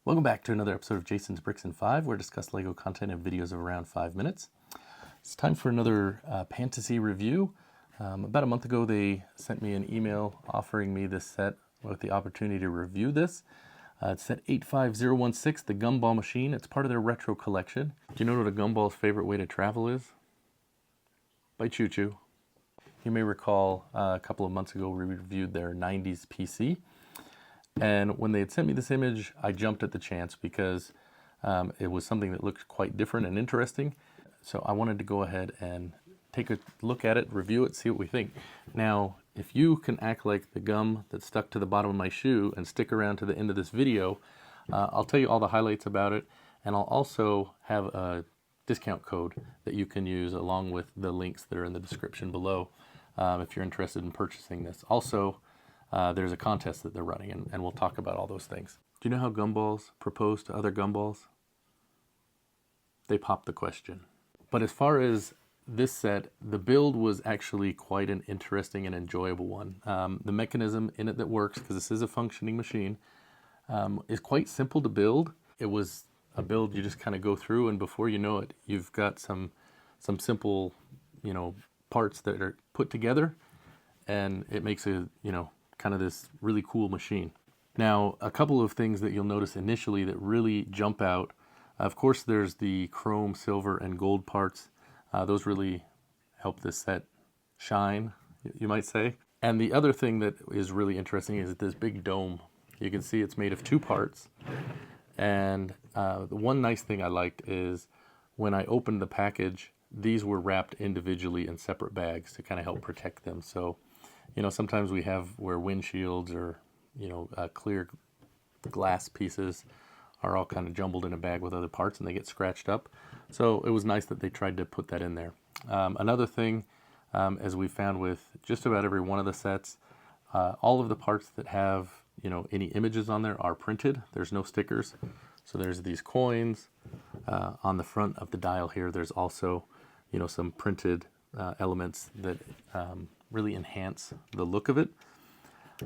Welcome back to another episode of Jason's Bricks in 5, where we discuss LEGO content in videos of around 5 minutes. It's time for another Pantasy review. About a month ago, they sent me an email offering me this set with the opportunity to review this. It's set 85016, the Gumball Machine. It's part of their retro collection. Do you know what a gumball's favorite way to travel is? By choo-choo. You may recall a couple of months ago we reviewed their 90s PC. And when they had sent me this image, I jumped at the chance because it was something that looked quite different and interesting. So I wanted to go ahead and take a look at it, review it, see what we think. Now, if you can act like the gum that's stuck to the bottom of my shoe and stick around to the end of this video, I'll tell you all the highlights about it, and I'll also have a discount code that you can use along with the links that are in the description below if you're interested in purchasing this. Also, there's a contest that they're running, and we'll talk about all those things. Do you know how gumballs propose to other gumballs? They pop the question. But as far as this set, the build was actually quite an interesting and enjoyable one. The mechanism in it that works, because this is a functioning machine, is quite simple to build. It was a build you just kind of go through, and before you know it, you've got some simple, parts that are put together, and it makes a, kind of this really cool machine. Now, a couple of things that you'll notice initially that really jump out. Of course, there's the chrome, silver, and gold parts. Those really help this set shine, you might say. And the other thing that is really interesting is this big dome. You can see it's made of 2 parts. And the one nice thing I liked is when I opened the package, these were wrapped individually in separate bags to kind of help protect them. So, sometimes we have where windshields or, clear glass pieces are all kind of jumbled in a bag with other parts and they get scratched up. So it was nice that they tried to put that in there. Another thing, as we found with just about every one of the sets, all of the parts that have, any images on there are printed. There's no stickers. So there's these coins on the front of the dial here. There's also, some printed elements that really enhance the look of it.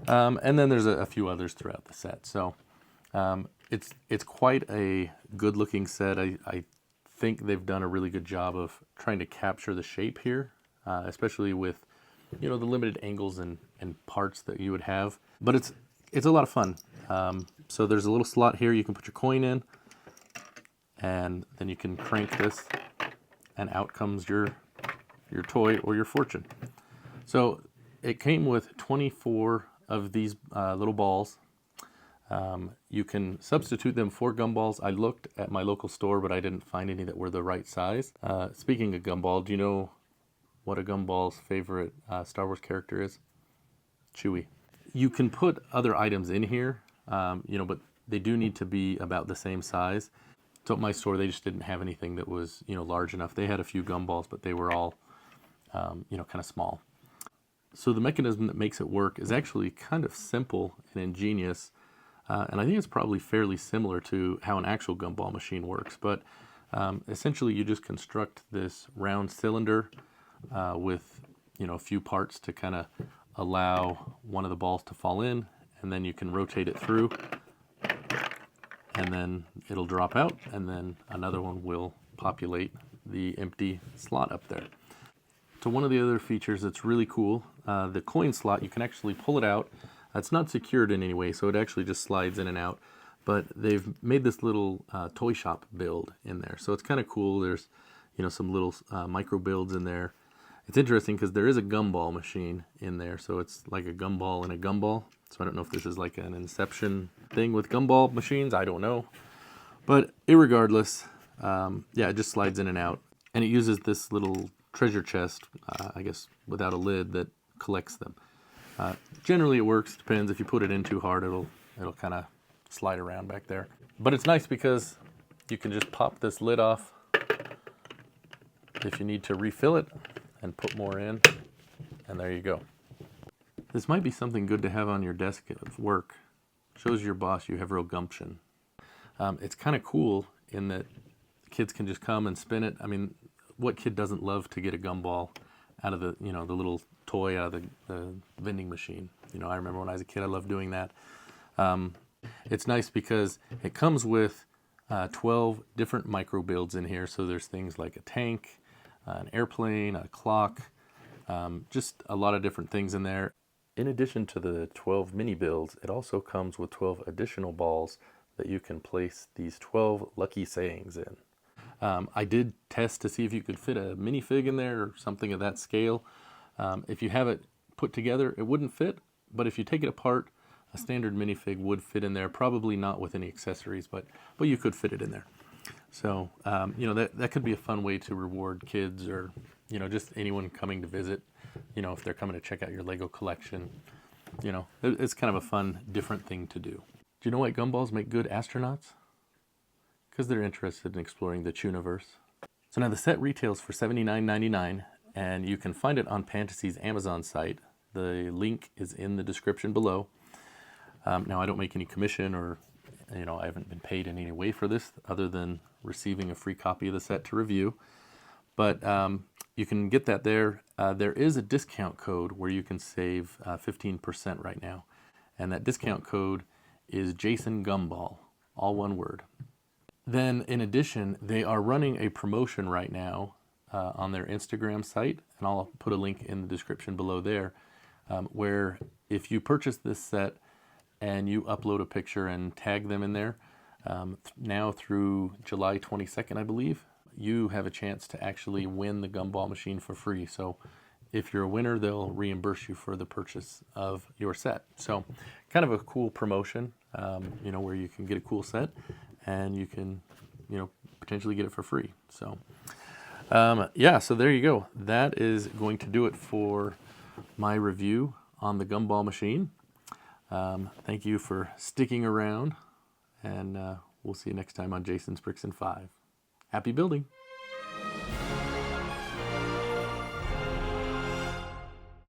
And then there's a few others throughout the set. So it's quite a good looking set. I think they've done a really good job of trying to capture the shape here, especially with, the limited angles and parts that you would have. But it's a lot of fun. So there's a little slot here you can put your coin in, and then you can crank this, and out comes your toy or your fortune. So it came with 24 of these little balls. You can substitute them for gumballs. I looked at my local store, but I didn't find any that were the right size. Speaking of gumball, do you know what a gumball's favorite Star Wars character is? Chewie. You can put other items in here, but they do need to be about the same size. So at my store, they just didn't have anything that was, large enough. They had a few gumballs, but they were all, kind of small. So the mechanism that makes it work is actually kind of simple and ingenious. And I think it's probably fairly similar to how an actual gumball machine works. But essentially, you just construct this round cylinder with, a few parts to kind of allow one of the balls to fall in. And then you can rotate it through. And then it'll drop out. And then another one will populate the empty slot up there. So one of the other features that's really cool, the coin slot, you can actually pull it out. It's not secured in any way, so it actually just slides in and out. But they've made this little toy shop build in there. So it's kind of cool. There's, some little micro builds in there. It's interesting because there is a gumball machine in there. So it's like a gumball and a gumball. So I don't know if this is like an Inception thing with gumball machines. I don't know. But irregardless, it just slides in and out. And it uses this little treasure chest, I guess, without a lid that collects them. Generally it works, depends. If you put it in too hard, it'll kind of slide around back there. But it's nice because you can just pop this lid off if you need to refill it and put more in, and there you go. This might be something good to have on your desk at work. Shows your boss you have real gumption. It's kind of cool in that kids can just come and spin it. I mean, what kid doesn't love to get a gumball out of the, the little toy out of the vending machine? I remember when I was a kid, I loved doing that. It's nice because it comes with 12 different micro builds in here. So there's things like a tank, an airplane, a clock, just a lot of different things in there. In addition to the 12 mini builds, it also comes with 12 additional balls that you can place these 12 lucky sayings in. I did test to see if you could fit a minifig in there or something of that scale. If you have it put together, it wouldn't fit, but if you take it apart, a standard minifig would fit in there, probably not with any accessories, but you could fit it in there. So, you know, that could be a fun way to reward kids or, you know, just anyone coming to visit, you know, if they're coming to check out your Lego collection. You know, it's kind of a fun, different thing to do. Do you know why gumballs make good astronauts? Because they're interested in exploring the Tuniverse. So now the set retails for $79.99, and you can find it on Pantasy's Amazon site. The link is in the description below. Now I don't make any commission or, you know, I haven't been paid in any way for this other than receiving a free copy of the set to review. But you can get that there. There is a discount code where you can save 15% right now. And that discount code is Jason Gumball, all one word. Then in addition, they are running a promotion right now on their Instagram site, and I'll put a link in the description below there, where if you purchase this set and you upload a picture and tag them in there, now through July 22nd, I believe, you have a chance to actually win the Gumball Machine for free. So if you're a winner, they'll reimburse you for the purchase of your set. So kind of a cool promotion, you know, where you can get a cool set and you can, you know, potentially get it for free. So yeah, so there you go. That is going to do it for my review on the Gumball Machine. Thank you for sticking around, and we'll see you next time on Jason's Bricks and 5. Happy building!